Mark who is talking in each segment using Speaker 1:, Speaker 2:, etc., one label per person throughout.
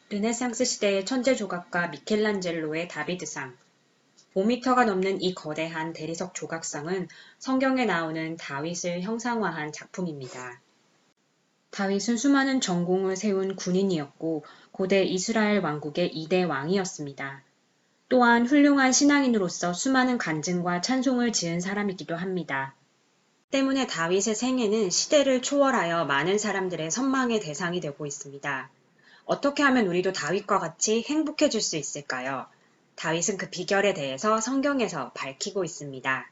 Speaker 1: 르네상스 시대의 천재 조각가 미켈란젤로의 다비드상. 5미터가 넘는 이 거대한 대리석 조각상은 성경에 나오는 다윗을 형상화한 작품입니다. 다윗은 수많은 전공을 세운 군인이었고 고대 이스라엘 왕국의 2대 왕이었습니다. 또한 훌륭한 신앙인으로서 수많은 간증과 찬송을 지은 사람이기도 합니다. 때문에 다윗의 생애는 시대를 초월하여 많은 사람들의 선망의 대상이 되고 있습니다. 어떻게 하면 우리도 다윗과 같이 행복해질 수 있을까요? 다윗은 그 비결에 대해서 성경에서 밝히고 있습니다.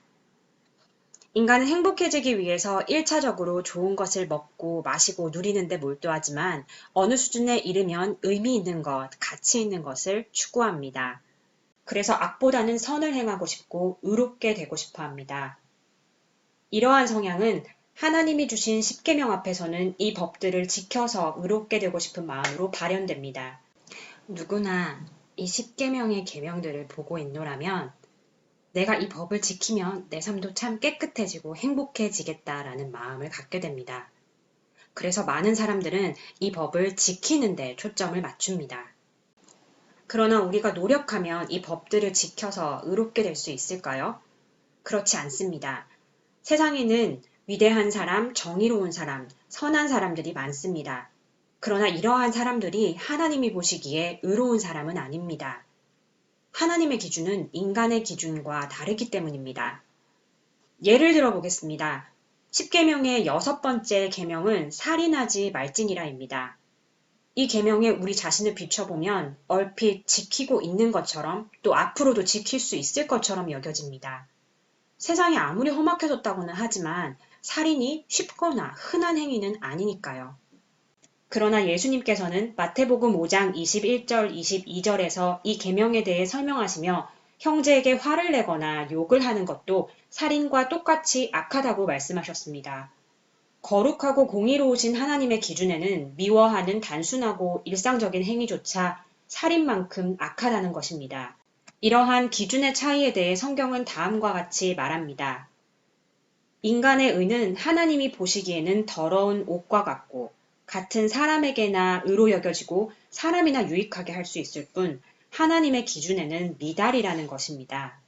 Speaker 1: 인간은 행복해지기 위해서 1차적으로 좋은 것을 먹고 마시고 누리는 데 몰두하지만 어느 수준에 이르면 의미 있는 것, 가치 있는 것을 추구합니다. 그래서 악보다는 선을 행하고 싶고 의롭게 되고 싶어 합니다. 이러한 성향은 하나님이 주신 십계명 앞에서는 이 법들을 지켜서 의롭게 되고 싶은 마음으로 발현됩니다. 누구나 이 십계명의 계명들을 보고 있노라면 내가 이 법을 지키면 내 삶도 참 깨끗해지고 행복해지겠다라는 마음을 갖게 됩니다. 그래서 많은 사람들은 이 법을 지키는 데 초점을 맞춥니다. 그러나 우리가 노력하면 이 법들을 지켜서 의롭게 될 수 있을까요? 그렇지 않습니다. 세상에는 위대한 사람, 정의로운 사람, 선한 사람들이 많습니다. 그러나 이러한 사람들이 하나님이 보시기에 의로운 사람은 아닙니다. 하나님의 기준은 인간의 기준과 다르기 때문입니다. 예를 들어 보겠습니다. 십계명의 6번째 계명은 살인하지 말지니라입니다. 이 계명에 우리 자신을 비춰보면 얼핏 지키고 있는 것처럼 또 앞으로도 지킬 수 있을 것처럼 여겨집니다. 세상이 아무리 험악해졌다고는 하지만 살인이 쉽거나 흔한 행위는 아니니까요. 그러나 예수님께서는 마태복음 5장 21절, 22절에서 이 계명에 대해 설명하시며 형제에게 화를 내거나 욕을 하는 것도 살인과 똑같이 악하다고 말씀하셨습니다. 거룩하고 공의로우신 하나님의 기준에는 미워하는 단순하고 일상적인 행위조차 살인만큼 악하다는 것입니다. 이러한 기준의 차이에 대해 성경은 다음과 같이 말합니다. 인간의 의는 하나님이 보시기에는 더러운 옷과 같고 같은 사람에게나 의로 여겨지고 사람이나 유익하게 할 수 있을 뿐 하나님의 기준에는 미달이라는 것입니다.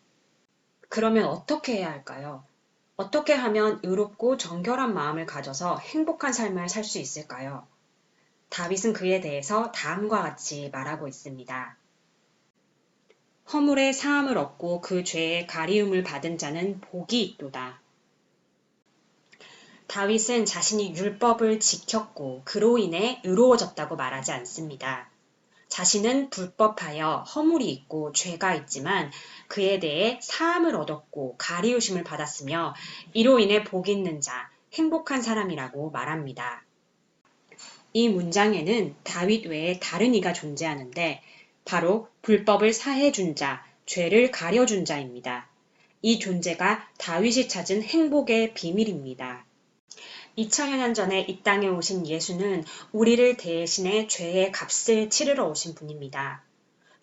Speaker 1: 그러면 어떻게 해야 할까요? 어떻게 하면 의롭고 정결한 마음을 가져서 행복한 삶을 살 수 있을까요? 다윗은 그에 대해서 다음과 같이 말하고 있습니다. 허물의 사함을 얻고 그 죄의 가리움을 받은 자는 복이 있도다. 다윗은 자신이 율법을 지켰고 그로 인해 의로워졌다고 말하지 않습니다. 자신은 불법하여 허물이 있고 죄가 있지만 그에 대해 사함을 얻었고 가리우심을 받았으며 이로 인해 복 있는 자, 행복한 사람이라고 말합니다. 이 문장에는 다윗 외에 다른 이가 존재하는데 바로 불법을 사해준 자, 죄를 가려준 자입니다. 이 존재가 다윗이 찾은 행복의 비밀입니다. 2000여 년 전에 이 땅에 오신 예수는 우리를 대신해 죄의 값을 치르러 오신 분입니다.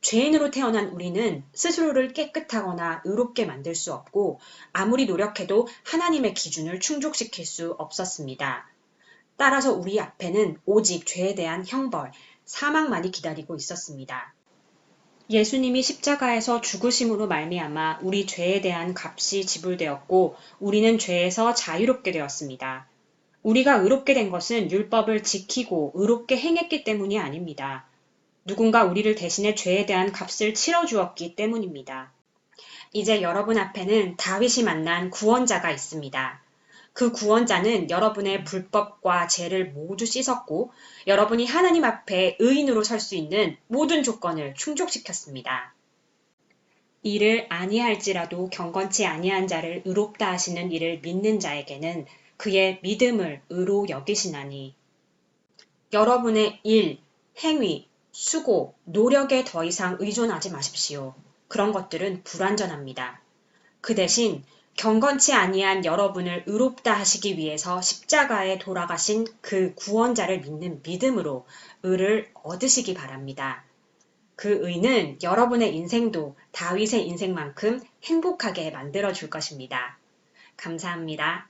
Speaker 1: 죄인으로 태어난 우리는 스스로를 깨끗하거나 의롭게 만들 수 없고 아무리 노력해도 하나님의 기준을 충족시킬 수 없었습니다. 따라서 우리 앞에는 오직 죄에 대한 형벌, 사망만이 기다리고 있었습니다. 예수님이 십자가에서 죽으심으로 말미암아 우리 죄에 대한 값이 지불되었고 우리는 죄에서 자유롭게 되었습니다. 우리가 의롭게 된 것은 율법을 지키고 의롭게 행했기 때문이 아닙니다. 누군가 우리를 대신해 죄에 대한 값을 치러주었기 때문입니다. 이제 여러분 앞에는 다윗이 만난 구원자가 있습니다. 그 구원자는 여러분의 불법과 죄를 모두 씻었고 여러분이 하나님 앞에 의인으로 설 수 있는 모든 조건을 충족시켰습니다. 이를 아니할지라도 경건치 아니한 자를 의롭다 하시는 이를 믿는 자에게는 그의 믿음을 의로 여기시나니 여러분의 일, 행위, 수고, 노력에 더 이상 의존하지 마십시오. 그런 것들은 불완전합니다. 그 대신 경건치 아니한 여러분을 의롭다 하시기 위해서 십자가에 돌아가신 그 구원자를 믿는 믿음으로 의를 얻으시기 바랍니다. 그 의는 여러분의 인생도 다윗의 인생만큼 행복하게 만들어줄 것입니다. 감사합니다.